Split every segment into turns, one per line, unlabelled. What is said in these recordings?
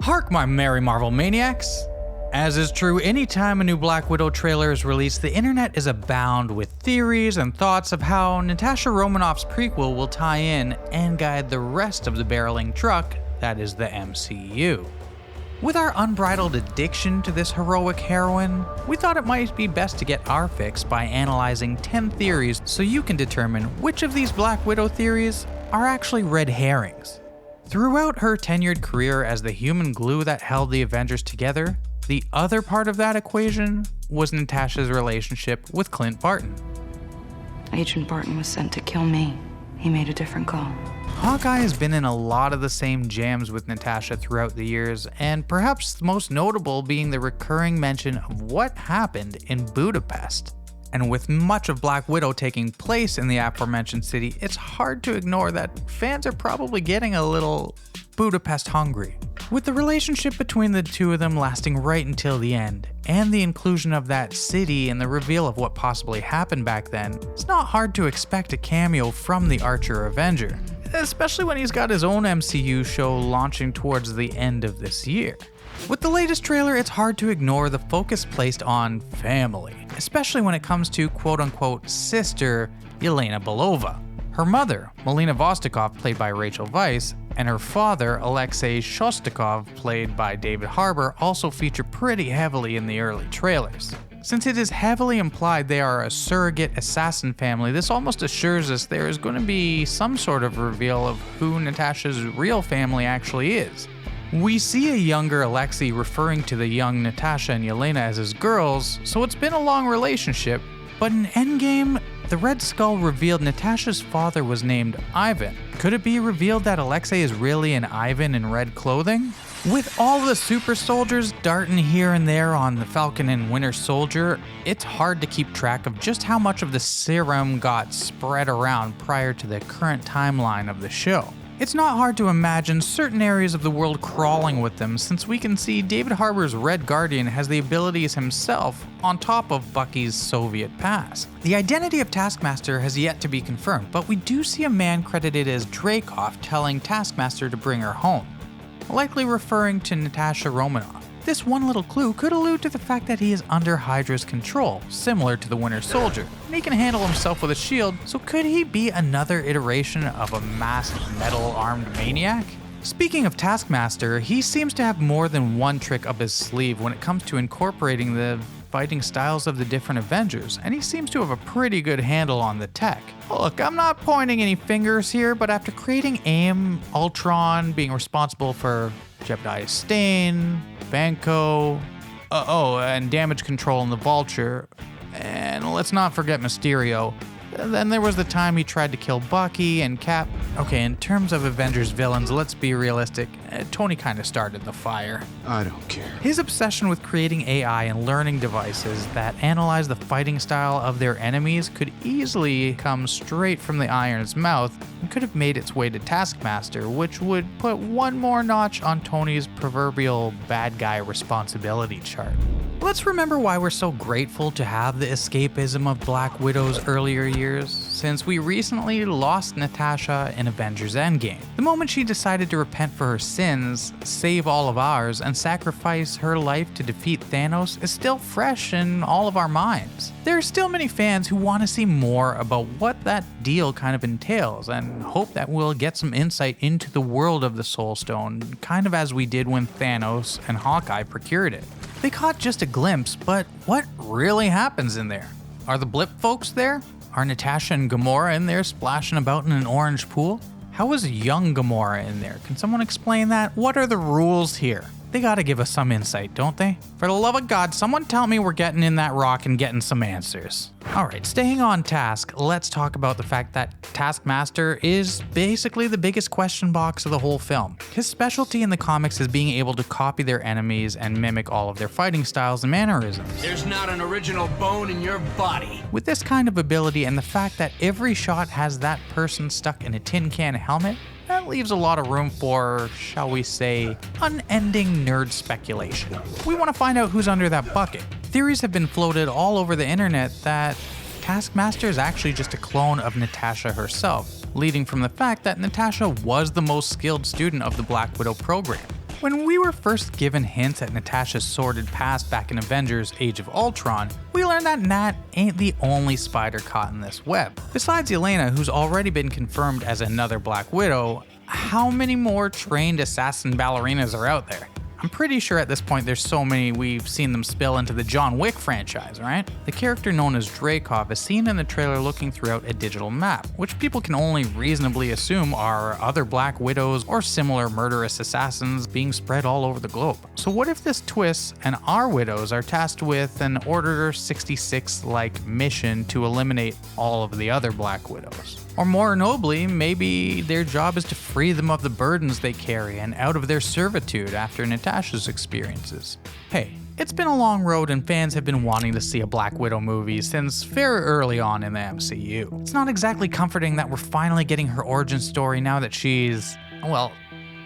Hark, my merry Marvel maniacs! As is true anytime a new Black Widow trailer is released, the internet is abound with theories and thoughts of how Natasha Romanoff's prequel will tie in and guide the rest of the barreling truck that is the MCU. With our unbridled addiction to this heroic heroine, we thought it might be best to get our fix by analyzing 10 theories so you can determine which of these Black Widow theories are actually red herrings. Throughout her tenured career as the human glue that held the Avengers together, the other part of that equation was Natasha's relationship with Clint Barton.
Agent Barton was sent to kill me. He made a different call.
Hawkeye has been in a lot of the same jams with Natasha throughout the years, and perhaps the most notable being the recurring mention of what happened in Budapest. And with much of Black Widow taking place in the aforementioned city, it's hard to ignore that fans are probably getting a little Budapest hungry. With the relationship between the two of them lasting right until the end, and the inclusion of that city and the reveal of what possibly happened back then, it's not hard to expect a cameo from the Archer Avenger, especially when he's got his own MCU show launching towards the end of this year. With the latest trailer, it's hard to ignore the focus placed on family, especially when it comes to quote-unquote sister Yelena Belova. Her mother, Melina played by Rachel Weisz, and her father, Alexei Shostakov, played by David Harbour, also feature pretty heavily in the early trailers. Since it is heavily implied they are a surrogate assassin family, this almost assures us there is going to be some sort of reveal of who Natasha's real family actually is. We see a younger Alexei referring to the young Natasha and Yelena as his girls, so it's been a long relationship, but in Endgame, the Red Skull revealed Natasha's father was named Ivan. Could it be revealed that Alexei is really an Ivan in red clothing? With all the super soldiers darting here and there on the Falcon and Winter Soldier, it's hard to keep track of just how much of the serum got spread around prior to the current timeline of the show. It's not hard to imagine certain areas of the world crawling with them, since we can see David Harbour's Red Guardian has the abilities himself on top of Bucky's Soviet past. The identity of Taskmaster has yet to be confirmed, but we do see a man credited as Dreykov telling Taskmaster to bring her home, likely referring to Natasha Romanoff. This one little clue could allude to the fact that he is under Hydra's control, similar to the Winter Soldier, and he can handle himself with a shield, so could he be another iteration of a masked metal-armed maniac? Speaking of Taskmaster, he seems to have more than one trick up his sleeve when it comes to incorporating the fighting styles of the different Avengers, and he seems to have a pretty good handle on the tech. Look, I'm not pointing any fingers here, but after creating AIM, Ultron, being responsible for Jebediah Stane, Banco, and damage control in the Vulture, and let's not forget Mysterio. Then there was the time he tried to kill Bucky and Cap. Okay, in terms of Avengers villains, let's be realistic. Tony kind of started the fire.
I don't care.
His obsession with creating AI and learning devices that analyze the fighting style of their enemies could easily come straight from the Iron's mouth and could have made its way to Taskmaster, which would put one more notch on Tony's proverbial bad guy responsibility chart. Let's remember why we're so grateful to have the escapism of Black Widow's earlier years, since we recently lost Natasha in Avengers Endgame. The moment she decided to repent for her sins, save all of ours, and sacrifice her life to defeat Thanos is still fresh in all of our minds. There are still many fans who want to see more about what that deal kind of entails, and hope that we'll get some insight into the world of the Soul Stone, kind of as we did when Thanos and Hawkeye procured it. They caught just a glimpse, but what really happens in there? Are the Blip folks there? Are Natasha and Gamora in there splashing about in an orange pool? How is young Gamora in there? Can someone explain that? What are the rules here? They gotta give us some insight, don't they? For the love of God, someone tell me we're getting in that rock and getting some answers. Alright, staying on task, let's talk about the fact that Taskmaster is basically the biggest question box of the whole film. His specialty in the comics is being able to copy their enemies and mimic all of their fighting styles and mannerisms.
There's not an original bone in your body.
With this kind of ability and the fact that every shot has that person stuck in a tin can helmet, that leaves a lot of room for, shall we say, unending nerd speculation. We want to find out who's under that bucket. Theories have been floated all over the internet that Taskmaster is actually just a clone of Natasha herself, leading from the fact that Natasha was the most skilled student of the Black Widow program. When we were first given hints at Natasha's sordid past back in Avengers Age of Ultron, we learned that Nat ain't the only spider caught in this web. Besides Yelena, who's already been confirmed as another Black Widow, how many more trained assassin ballerinas are out there? I'm pretty sure at this point there's so many we've seen them spill into the John Wick franchise, right? The character known as Dreykov is seen in the trailer looking throughout a digital map, which people can only reasonably assume are other Black Widows or similar murderous assassins being spread all over the globe. So what if this twists and our widows are tasked with an Order 66-like mission to eliminate all of the other Black Widows? Or more nobly, maybe their job is to free them of the burdens they carry and out of their servitude after Natasha's experiences. Hey, it's been a long road and fans have been wanting to see a Black Widow movie since very early on in the MCU. It's not exactly comforting that we're finally getting her origin story now that she's, well,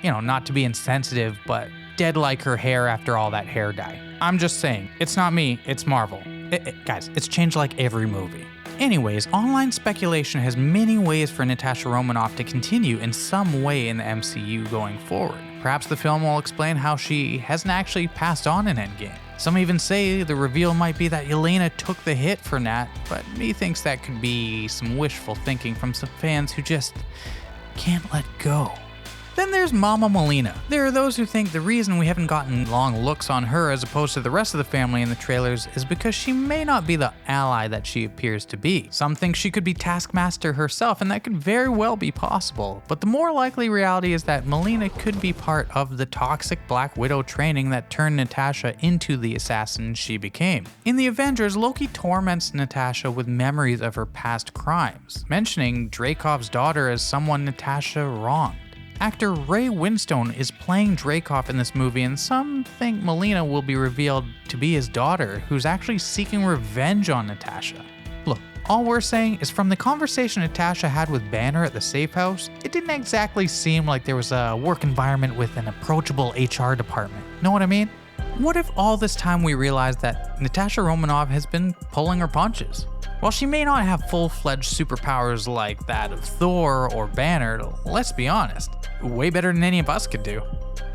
not to be insensitive, but dead like her hair after all that hair dye. I'm just saying, it's not me, it's Marvel. Guys, it's changed like every movie. Anyways, online speculation has many ways for Natasha Romanoff to continue in some way in the MCU going forward. Perhaps the film will explain how she hasn't actually passed on in Endgame. Some even say the reveal might be that Yelena took the hit for Nat, but me thinks that could be some wishful thinking from some fans who just can't let go. Then there's Mama Melina. There are those who think the reason we haven't gotten long looks on her as opposed to the rest of the family in the trailers is because she may not be the ally that she appears to be. Some think she could be Taskmaster herself, and that could very well be possible. But the more likely reality is that Melina could be part of the toxic Black Widow training that turned Natasha into the assassin she became. In the Avengers, Loki torments Natasha with memories of her past crimes, mentioning Dreykov's daughter as someone Natasha wronged. Actor Ray Winstone is playing Dreykov in this movie, and some think Melina will be revealed to be his daughter, who's actually seeking revenge on Natasha. Look, all we're saying is from the conversation Natasha had with Banner at the safe house, it didn't exactly seem like there was a work environment with an approachable HR department. Know what I mean? What if all this time we realized that Natasha Romanoff has been pulling her punches? While she may not have full-fledged superpowers like that of Thor or Banner, let's be honest, way better than any of us could do.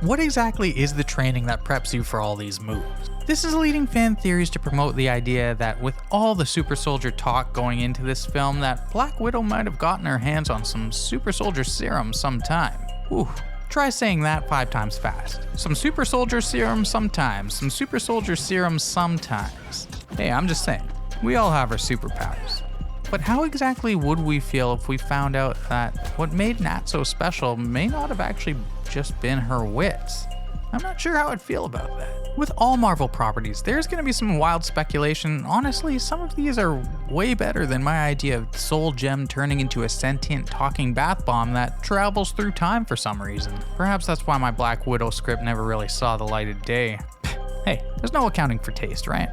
What exactly is the training that preps you for all these moves? This is leading fan theories to promote the idea that with all the Super Soldier talk going into this film, that Black Widow might have gotten her hands on some Super Soldier serum sometime. Whew. Try saying that 5 times fast. Some Super Soldier serum sometimes, some Super Soldier serum sometimes. Hey, I'm just saying. We all have our superpowers. But how exactly would we feel if we found out that what made Nat so special may not have actually just been her wits? I'm not sure how I'd feel about that. With all Marvel properties, there's going to be some wild speculation. Honestly, some of these are way better than my idea of Soul Gem turning into a sentient talking bath bomb that travels through time for some reason. Perhaps that's why my Black Widow script never really saw the light of day. Hey, there's no accounting for taste, right?